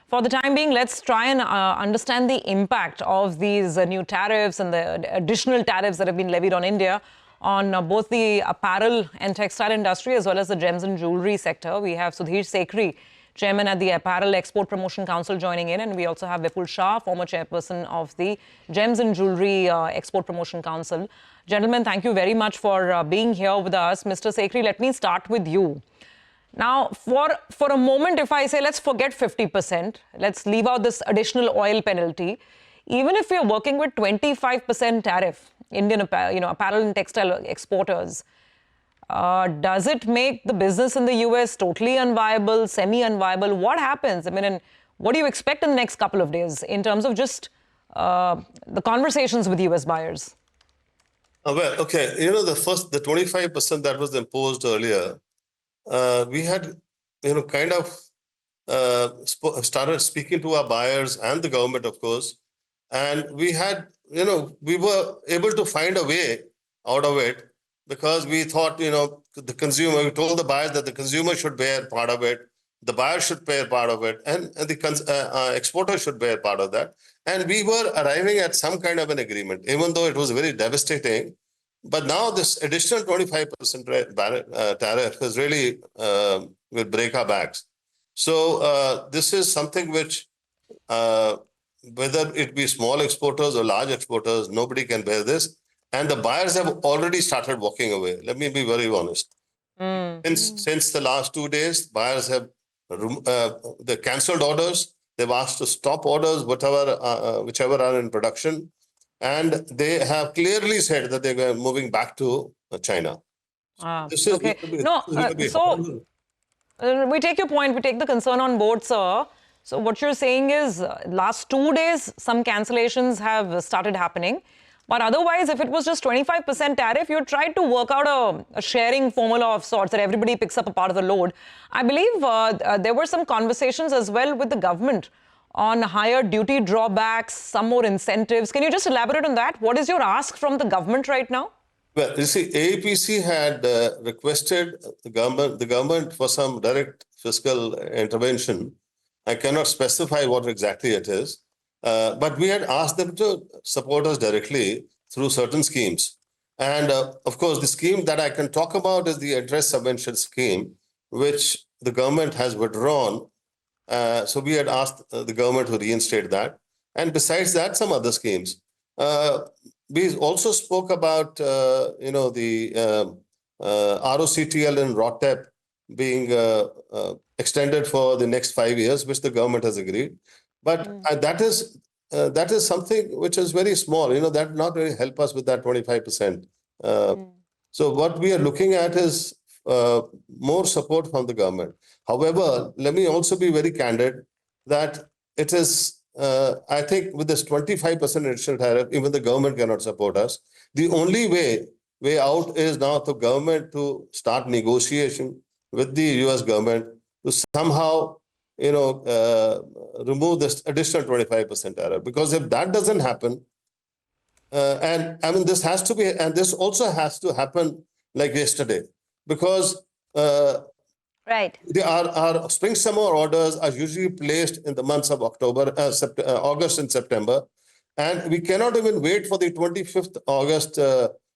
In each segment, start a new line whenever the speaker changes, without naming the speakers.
For the time being, let's try and understand the impact of these new tariffs and the additional tariffs that have been levied on India on both the apparel and textile industry as well as the gems and jewellery sector. We have Sudhir Sekhri, chairman at the Apparel Export Promotion Council, joining in, and we also have Vipul Shah, former chairperson of the Gems and Jewellery Export Promotion Council. Gentlemen, thank you very much for being here with us. Mr. Sekhri, let me start with you. Now, for a moment, if I say let's forget 50%, let's leave out this additional oil penalty. Even if we're working with 25% tariff, Indian apparel and textile exporters, does it make the business in the US totally unviable, semi-unviable? What happens? I mean, and what do you expect in the next couple of days in terms of just the conversations with US buyers?
Well, okay, the 25% that was imposed earlier, we had, started speaking to our buyers and the government, of course, and we had, we were able to find a way out of it because we thought, the consumer, we told the buyers that the consumer should bear part of it, the buyer should bear part of it, and the exporter should bear part of that. And we were arriving at some kind of an agreement, even though it was very devastating. But now this additional 25% tariff is really will break our backs. So this is something which, whether it be small exporters or large exporters, nobody can bear this. And the buyers have already started walking away. Let me be very honest. Since the last 2 days, buyers have they cancelled orders. They've asked to stop orders, whichever are in production. And they have clearly said that they were moving back to China.
Okay. We take your point. We take the concern on board, sir. So what you're saying is last 2 days, some cancellations have started happening. But otherwise, if it was just 25% tariff, you tried to work out a sharing formula of sorts that everybody picks up a part of the load. I believe there were some conversations as well with the government on higher duty drawbacks, some more incentives. Can you just elaborate on that? What is your ask from the government right now?
Well, you see, AAPC had requested the government for some direct fiscal intervention. I cannot specify what exactly it is, but we had asked them to support us directly through certain schemes. And of course, the scheme that I can talk about is the address subvention scheme, which the government has withdrawn. So we had asked the government to reinstate that. And besides that, some other schemes. We also spoke about, the ROCTL and ROTEP being extended for the next 5 years, which the government has agreed. But that is something which is very small. That not really help us with that 25%. So what we are looking at is more support from the government. However, let me also be very candid that it is, I think with this 25% additional tariff, even the government cannot support us. The only way out is now for government to start negotiation with the US government to somehow, remove this additional 25% tariff. Because if that doesn't happen, and I mean, this has to be, and this also has to happen like yesterday. Because our spring-summer orders are usually placed in the months of August and September. And we cannot even wait for the 25th August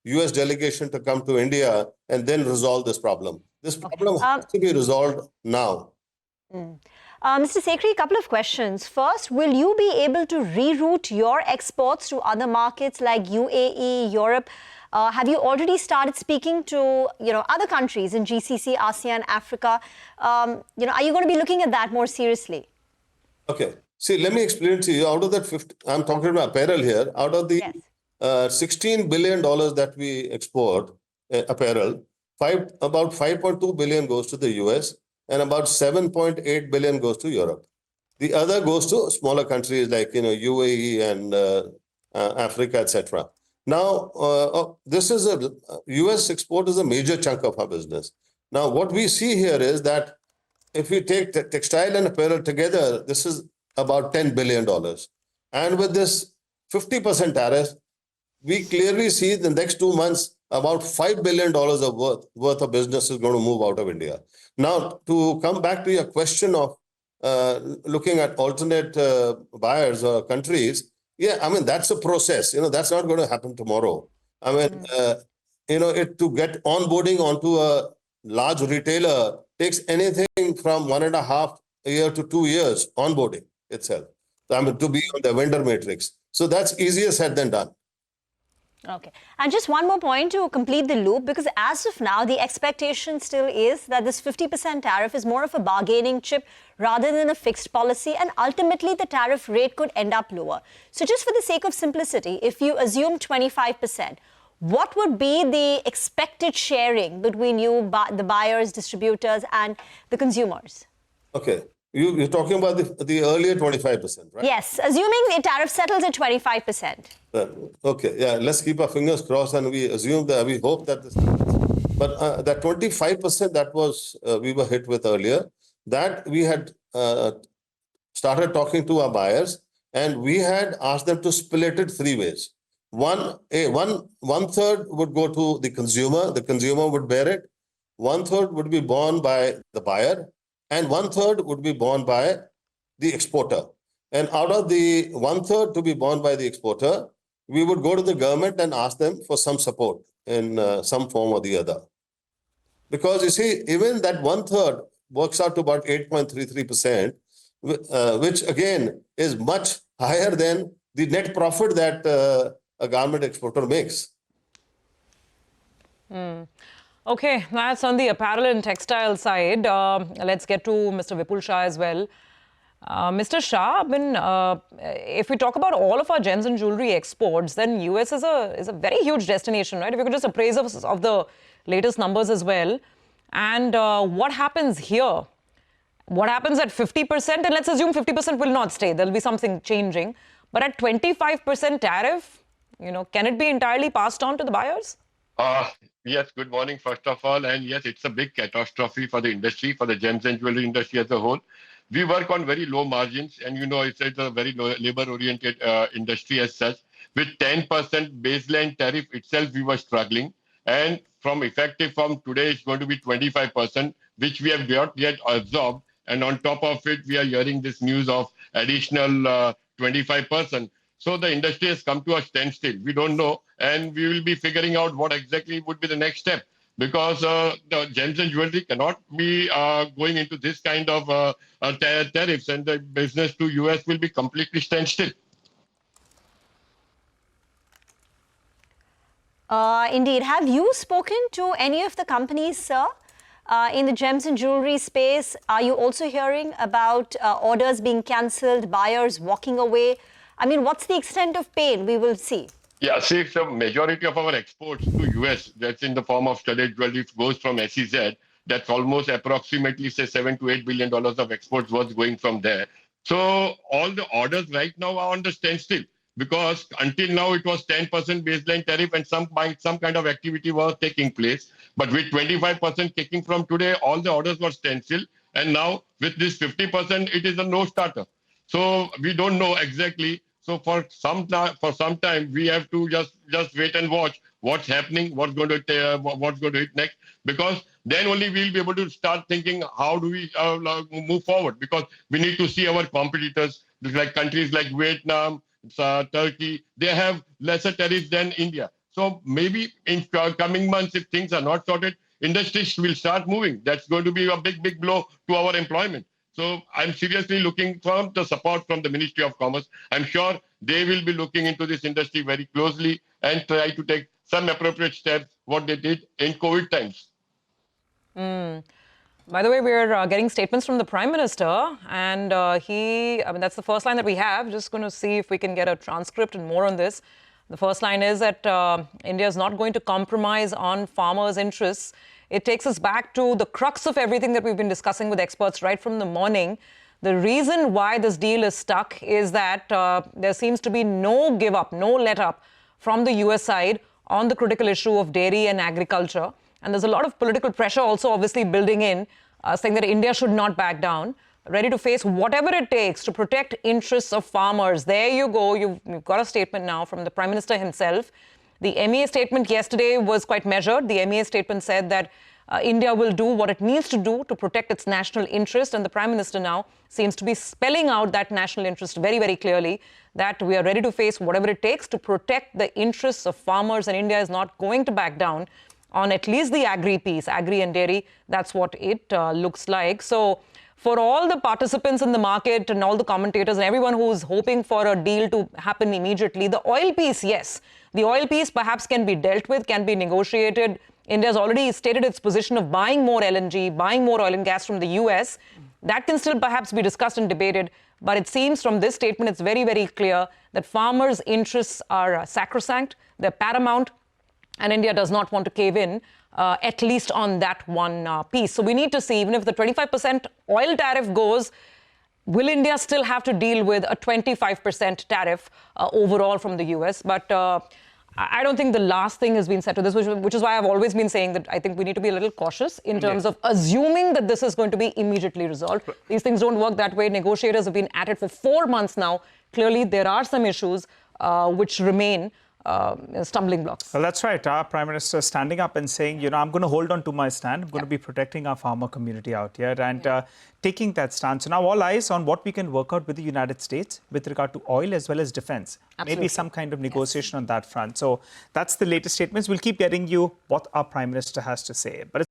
US delegation to come to India and then resolve this problem. This problem has to be resolved now.
Mr. Sekhri, a couple of questions. First, will you be able to reroute your exports to other markets like UAE, Europe? Have you already started speaking to, other countries in GCC, ASEAN, Africa? Are you going to be looking at that more seriously?
Okay. See, let me explain to you. Out of that 50, I'm talking about apparel here. Out of the $16 billion that we export apparel, about 5.2 billion goes to the US and about 7.8 billion goes to Europe. The other goes to smaller countries like, UAE and Africa, etc. Now, this is US export is a major chunk of our business. Now, what we see here is that if we take textile and apparel together, this is about $10 billion. And with this 50% tariff, we clearly see the next 2 months, about $5 billion of worth of business is going to move out of India. Now, to come back to your question of looking at alternate buyers or countries, yeah, I mean, that's a process. That's not going to happen tomorrow. I mean, to get onboarding onto a large retailer takes anything from 1.5 year to 2 years onboarding itself. I mean, to be on the vendor matrix. So that's easier said than done.
Okay. And just one more point to complete the loop, because as of now, the expectation still is that this 50% tariff is more of a bargaining chip rather than a fixed policy, and ultimately the tariff rate could end up lower. So just for the sake of simplicity, if you assume 25%, what would be the expected sharing between you, the buyers, distributors, and the consumers?
Okay. You're talking about the earlier 25%, right?
Yes, assuming the tariff settles at 25%.
Okay, yeah, let's keep our fingers crossed and we assume that, we hope that this happens. But that 25% that was we were hit with earlier, that we had started talking to our buyers and we had asked them to split it 3 ways. One third would go to the consumer would bear it. 1/3 would be borne by the buyer, and 1/3 would be borne by the exporter. And out of the 1/3 to be borne by the exporter, we would go to the government and ask them for some support in some form or the other. Because you see, even that 1/3 works out to about 8.33%, which again is much higher than the net profit that a garment exporter makes.
Okay, that's on the apparel and textile side. Let's get to Mr. Vipul Shah as well. Mr. Shah, if we talk about all of our gems and jewelry exports, then US is a very huge destination, right? If you could just appraise us of the latest numbers as well. And what happens here? What happens at 50%? And let's assume 50% will not stay. There'll be something changing. But at 25% tariff, can it be entirely passed on to the buyers?
Yes, good morning, first of all. And yes, it's a big catastrophe for the industry, for the gems and jewelry industry as a whole. We work on very low margins, and it's a very labor-oriented industry as such. With 10% baseline tariff itself, we were struggling. And effective from today, it's going to be 25%, which we have not yet absorbed. And on top of it, we are hearing this news of additional 25%. So the industry has come to a standstill. We don't know, and we will be figuring out what exactly would be the next step, because the gems and jewelry cannot be going into this kind of tariffs, and the business to US will be completely standstill.
Indeed. Have you spoken to any of the companies, sir, in the gems and jewelry space? Are you also hearing about orders being cancelled, buyers walking away? I mean, what's the extent of pain? We will see.
Yeah, see, the majority of our exports to US, that's in the form of studded jewelry, goes from SEZ. That's almost approximately, say, $7 to $8 billion of exports was going from there. So all the orders right now are on the standstill, because until now it was 10% baseline tariff and some kind of activity was taking place. But with 25% kicking from today, all the orders were standstill. And now with this 50%, it is a no-starter. So we don't know exactly. So for some time, we have to just wait and watch what's happening, what's going to hit next, because then only we'll be able to start thinking how do we move forward, because we need to see our competitors, like countries like Vietnam, Turkey, they have lesser tariffs than India. So maybe in coming months, if things are not sorted, industries will start moving. That's going to be a big blow to our employment. So I'm seriously looking for the support from the Ministry of Commerce. I'm sure they will be looking into this industry very closely and try to take some appropriate steps, what they did in COVID times.
By the way, we're getting statements from the Prime Minister, and that's the first line that we have. Just going to see if we can get a transcript and more on this. The first line is that India is not going to compromise on farmers' interests. It takes us back to the crux of everything that we've been discussing with experts right from the morning. The reason why this deal is stuck is that there seems to be no give up, no let up from the US side on the critical issue of dairy and agriculture. And there's a lot of political pressure also obviously building in, saying that India should not back down, ready to face whatever it takes to protect interests of farmers. There you go. You've got a statement now from the Prime Minister himself. The MEA statement yesterday was quite measured. The MEA statement said that India will do what it needs to do to protect its national interest. And the Prime Minister now seems to be spelling out that national interest very, very clearly, that we are ready to face whatever it takes to protect the interests of farmers. And India is not going to back down on at least the agri piece, agri and dairy. That's what it looks like. So for all the participants in the market and all the commentators and everyone who's hoping for a deal to happen immediately, the oil piece, yes. The oil piece perhaps can be dealt with, can be negotiated. India has already stated its position of buying more LNG, buying more oil and gas from the US. That can still perhaps be discussed and debated. But it seems from this statement, it's very, very clear that farmers' interests are sacrosanct, they're paramount, and India does not want to cave in, at least on that one piece. So we need to see, even if the 25% oil tariff goes, will India still have to deal with a 25% tariff overall from the US? But I don't think the last thing has been said to this, which is why I've always been saying that I think we need to be a little cautious in terms of assuming that this is going to be immediately resolved. These things don't work that way. Negotiators have been at it for 4 months now. Clearly, there are some issues which remain stumbling blocks.
Well, that's right. Our Prime Minister standing up and saying, you know, I'm going to hold on to my stand. I'm going to be protecting our farmer community out here and taking that stance. So now all eyes on what we can work out with the United States with regard to oil as well as defense. Maybe some kind of negotiation on that front. So that's the latest statements. We'll keep getting you what our Prime Minister has to say. But